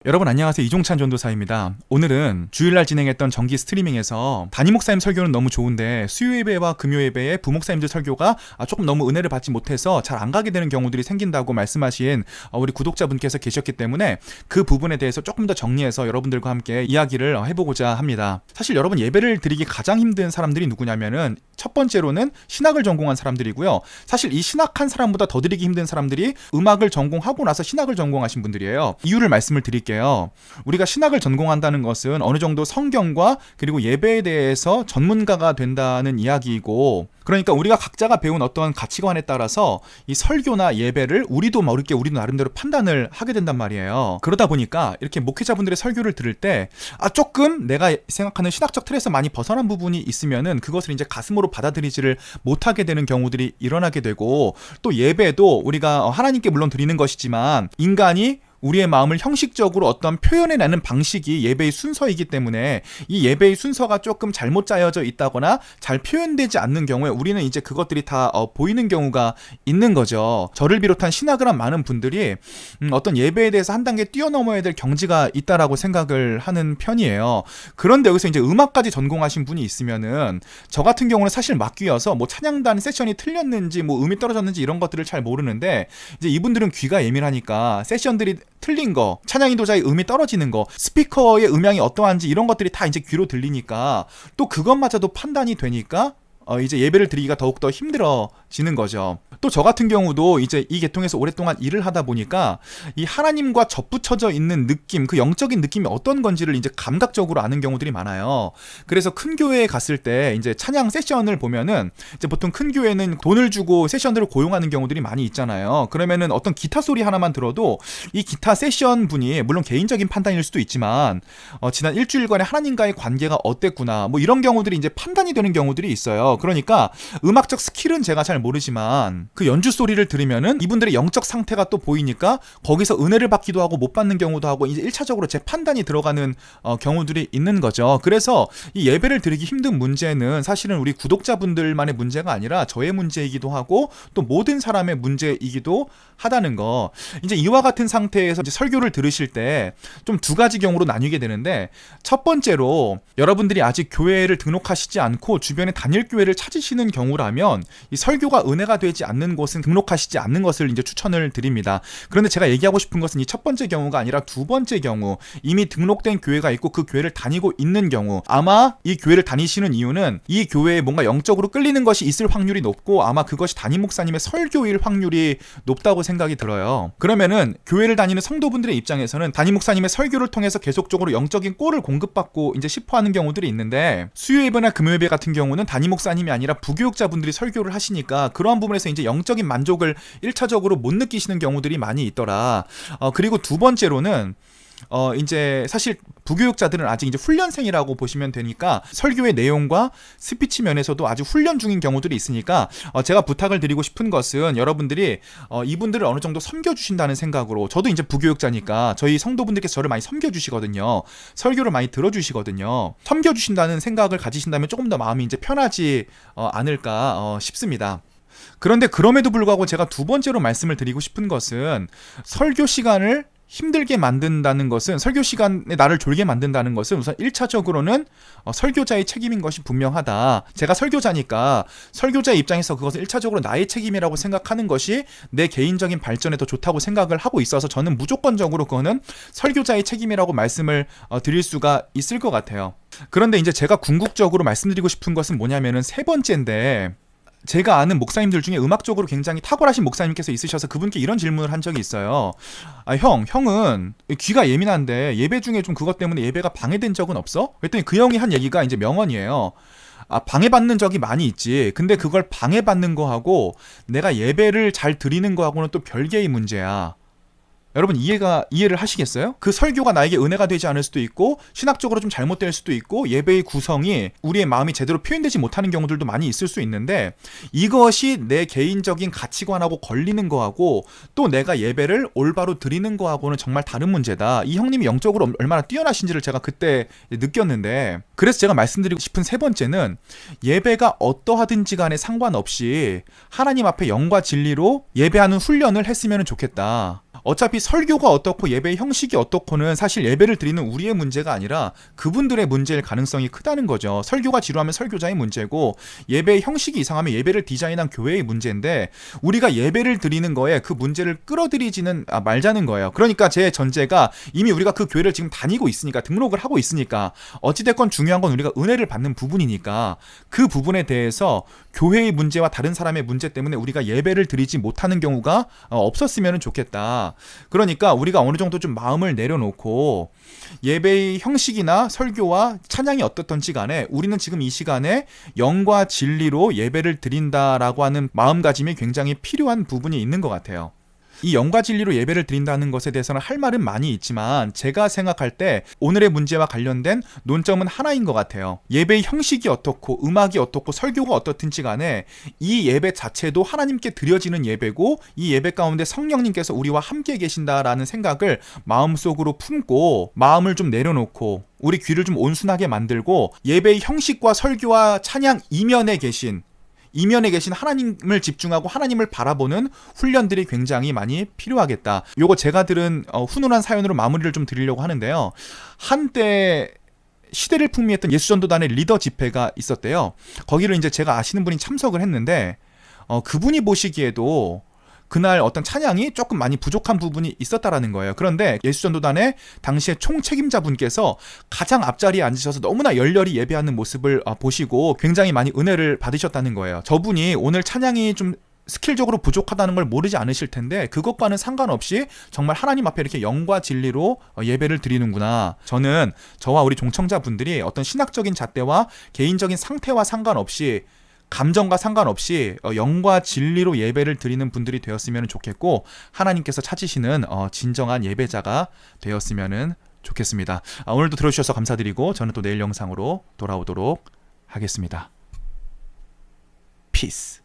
여러분 안녕하세요. 이종찬 전도사입니다. 오늘은 주일날 진행했던 정기 스트리밍에서 담임 목사님 설교는 너무 좋은데 수요 예배와 금요 예배에 부목사님들 설교가 조금 너무 은혜를 받지 못해서 잘 안 가게 되는 경우들이 생긴다고 말씀하신 우리 구독자분께서 계셨기 때문에 그 부분에 대해서 조금 더 정리해서 여러분들과 함께 이야기를 해보고자 합니다. 사실 여러분 예배를 드리기 가장 힘든 사람들이 누구냐면은 첫 번째로는 신학을 전공한 사람들이고요. 사실 이 신학한 사람보다 더 드리기 힘든 사람들이 음악을 전공하고 나서 신학을 전공하신 분들이에요. 이유를 말씀을 드릴게요. 우리가 신학을 전공한다는 것은 어느 정도 성경과 그리고 예배에 대해서 전문가가 된다는 이야기이고, 그러니까 우리가 각자가 배운 어떤 가치관에 따라서 이 설교나 예배를 우리도 나름대로 판단을 하게 된단 말이에요. 그러다 보니까 이렇게 목회자분들의 설교를 들을 때 조금 내가 생각하는 신학적 틀에서 많이 벗어난 부분이 있으면은 그것을 이제 가슴으로 받아들이지를 못하게 되는 경우들이 일어나게 되고, 또 예배도 우리가 하나님께 물론 드리는 것이지만 인간이 우리의 마음을 형식적으로 어떤 표현해내는 방식이 예배의 순서이기 때문에 이 예배의 순서가 조금 잘못 짜여져 있다거나 잘 표현되지 않는 경우에 우리는 이제 그것들이 다 보이는 경우가 있는 거죠. 저를 비롯한 신학을 한 많은 분들이 어떤 예배에 대해서 한 단계 뛰어넘어야 될 경지가 있다라고 생각을 하는 편이에요. 그런데 여기서 이제 음악까지 전공하신 분이 있으면은 저 같은 경우는 사실 막귀여서 뭐 찬양단 세션이 틀렸는지 뭐 음이 떨어졌는지 이런 것들을 잘 모르는데, 이제 이분들은 귀가 예민하니까 세션들이 틀린 거, 찬양 인도자의 음이 떨어지는 거, 스피커의 음향이 어떠한지 이런 것들이 다 이제 귀로 들리니까 또 그것마저도 판단이 되니까 이제 예배를 드리기가 더욱더 힘들어지는 거죠. 또 저 같은 경우도 이제 이 계통에서 오랫동안 일을 하다 보니까 이 하나님과 접붙여져 있는 느낌, 그 영적인 느낌이 어떤 건지를 이제 감각적으로 아는 경우들이 많아요. 그래서 큰 교회에 갔을 때 이제 찬양 세션을 보면은 이제 보통 큰 교회는 돈을 주고 세션들을 고용하는 경우들이 많이 있잖아요. 그러면은 어떤 기타 소리 하나만 들어도 이 기타 세션 분이 물론 개인적인 판단일 수도 있지만 지난 일주일간의 하나님과의 관계가 어땠구나, 뭐 이런 경우들이 이제 판단이 되는 경우들이 있어요. 그러니까 음악적 스킬은 제가 잘 모르지만 그 연주 소리를 들으면은 이분들의 영적 상태가 또 보이니까 거기서 은혜를 받기도 하고 못 받는 경우도 하고 이제 1차적으로 제 판단이 들어가는 경우들이 있는 거죠. 그래서 이 예배를 드리기 힘든 문제는 사실은 우리 구독자분들만의 문제가 아니라 저의 문제이기도 하고 또 모든 사람의 문제이기도 하다는 거. 이제 이와 같은 상태에서 이제 설교를 들으실 때 좀 두 가지 경우로 나뉘게 되는데, 첫 번째로 여러분들이 아직 교회를 등록하시지 않고 주변에 단일 교회를 찾으시는 경우라면 이 설교가 은혜가 되지 않는 곳은 등록하시지 않는 것을 이제 추천을 드립니다. 그런데 제가 얘기하고 싶은 것은 이 첫 번째 경우가 아니라 두 번째 경우, 이미 등록된 교회가 있고 그 교회를 다니고 있는 경우, 아마 이 교회를 다니시는 이유는 이 교회에 뭔가 영적으로 끌리는 것이 있을 확률이 높고 아마 그것이 담임 목사님의 설교일 확률이 높다고 생각이 들어요. 그러면은 교회를 다니는 성도분들의 입장에서는 담임 목사님의 설교를 통해서 계속적으로 영적인 꼴을 공급받고 이제 싶어하는 경우들이 있는데, 수요 예배나 금요 예배 같은 경우는 담임 목사님이 아니라 부교육자분들이 설교를 하시니까 그러한 부분에서 이제 영적인 만족을 1차적으로 못 느끼시는 경우들이 많이 있더라. 그리고 두 번째로는 이제 사실 부교육자들은 아직 이제 훈련생이라고 보시면 되니까 설교의 내용과 스피치 면에서도 아직 훈련 중인 경우들이 있으니까 제가 부탁을 드리고 싶은 것은 여러분들이 이분들을 어느 정도 섬겨주신다는 생각으로, 저도 이제 부교육자니까 저희 성도분들께서 저를 많이 섬겨주시거든요. 설교를 많이 들어주시거든요. 섬겨주신다는 생각을 가지신다면 조금 더 마음이 이제 편하지 않을까 싶습니다. 그런데 그럼에도 불구하고 제가 두 번째로 말씀을 드리고 싶은 것은, 설교 시간을 힘들게 만든다는 것은, 설교 시간에 나를 졸게 만든다는 것은 우선 1차적으로는 설교자의 책임인 것이 분명하다. 제가 설교자니까 설교자의 입장에서 그것을 1차적으로 나의 책임이라고 생각하는 것이 내 개인적인 발전에 더 좋다고 생각을 하고 있어서 저는 무조건적으로 그거는 설교자의 책임이라고 말씀을 드릴 수가 있을 것 같아요. 그런데 이제 제가 궁극적으로 말씀드리고 싶은 것은 뭐냐면은 세 번째인데, 제가 아는 목사님들 중에 음악적으로 굉장히 탁월하신 목사님께서 있으셔서 그분께 이런 질문을 한 적이 있어요. 형은 귀가 예민한데 예배 중에 좀 그것 때문에 예배가 방해된 적은 없어? 그랬더니 그 형이 한 얘기가 이제 명언이에요. 방해받는 적이 많이 있지. 근데 그걸 방해받는 거하고 내가 예배를 잘 드리는 거하고는 또 별개의 문제야. 여러분 이해를 하시겠어요? 그 설교가 나에게 은혜가 되지 않을 수도 있고 신학적으로 좀 잘못될 수도 있고 예배의 구성이 우리의 마음이 제대로 표현되지 못하는 경우들도 많이 있을 수 있는데, 이것이 내 개인적인 가치관하고 걸리는 거하고 또 내가 예배를 올바로 드리는 거하고는 정말 다른 문제다. 이 형님이 영적으로 얼마나 뛰어나신지를 제가 그때 느꼈는데, 그래서 제가 말씀드리고 싶은 세 번째는, 예배가 어떠하든지 간에 상관없이 하나님 앞에 영과 진리로 예배하는 훈련을 했으면 좋겠다. 어차피 설교가 어떻고 예배의 형식이 어떻고는 사실 예배를 드리는 우리의 문제가 아니라 그분들의 문제일 가능성이 크다는 거죠. 설교가 지루하면 설교자의 문제고 예배의 형식이 이상하면 예배를 디자인한 교회의 문제인데 우리가 예배를 드리는 거에 그 문제를 끌어들이지는 말자는 거예요. 그러니까 제 전제가 이미 우리가 그 교회를 지금 다니고 있으니까 등록을 하고 있으니까 어찌됐건 중요한 건 우리가 은혜를 받는 부분이니까 그 부분에 대해서 교회의 문제와 다른 사람의 문제 때문에 우리가 예배를 드리지 못하는 경우가 없었으면 좋겠다. 그러니까 우리가 어느 정도 좀 마음을 내려놓고 예배의 형식이나 설교와 찬양이 어떻던지 간에 우리는 지금 이 시간에 영과 진리로 예배를 드린다라고 하는 마음가짐이 굉장히 필요한 부분이 있는 것 같아요. 이 영과 진리로 예배를 드린다는 것에 대해서는 할 말은 많이 있지만 제가 생각할 때 오늘의 문제와 관련된 논점은 하나인 것 같아요. 예배의 형식이 어떻고 음악이 어떻고 설교가 어떻든지 간에 이 예배 자체도 하나님께 드려지는 예배고 이 예배 가운데 성령님께서 우리와 함께 계신다라는 생각을 마음속으로 품고 마음을 좀 내려놓고 우리 귀를 좀 온순하게 만들고 예배의 형식과 설교와 찬양 이면에 계신 하나님을 집중하고 하나님을 바라보는 훈련들이 굉장히 많이 필요하겠다. 요거 제가 들은 훈훈한 사연으로 마무리를 좀 드리려고 하는데요. 한때 시대를 풍미했던 예수전도단의 리더 집회가 있었대요. 거기를 이제 제가 아시는 분이 참석을 했는데 그분이 보시기에도 그날 어떤 찬양이 조금 많이 부족한 부분이 있었다라는 거예요. 그런데 예수전도단의 당시의 총책임자분께서 가장 앞자리에 앉으셔서 너무나 열렬히 예배하는 모습을 보시고 굉장히 많이 은혜를 받으셨다는 거예요. 저분이 오늘 찬양이 좀 스킬적으로 부족하다는 걸 모르지 않으실 텐데 그것과는 상관없이 정말 하나님 앞에 이렇게 영과 진리로 예배를 드리는구나. 저는 저와 우리 종청자분들이 어떤 신학적인 잣대와 개인적인 상태와 상관없이 감정과 상관없이 영과 진리로 예배를 드리는 분들이 되었으면 좋겠고 하나님께서 찾으시는 진정한 예배자가 되었으면 좋겠습니다. 오늘도 들어주셔서 감사드리고 저는 또 내일 영상으로 돌아오도록 하겠습니다. 피스.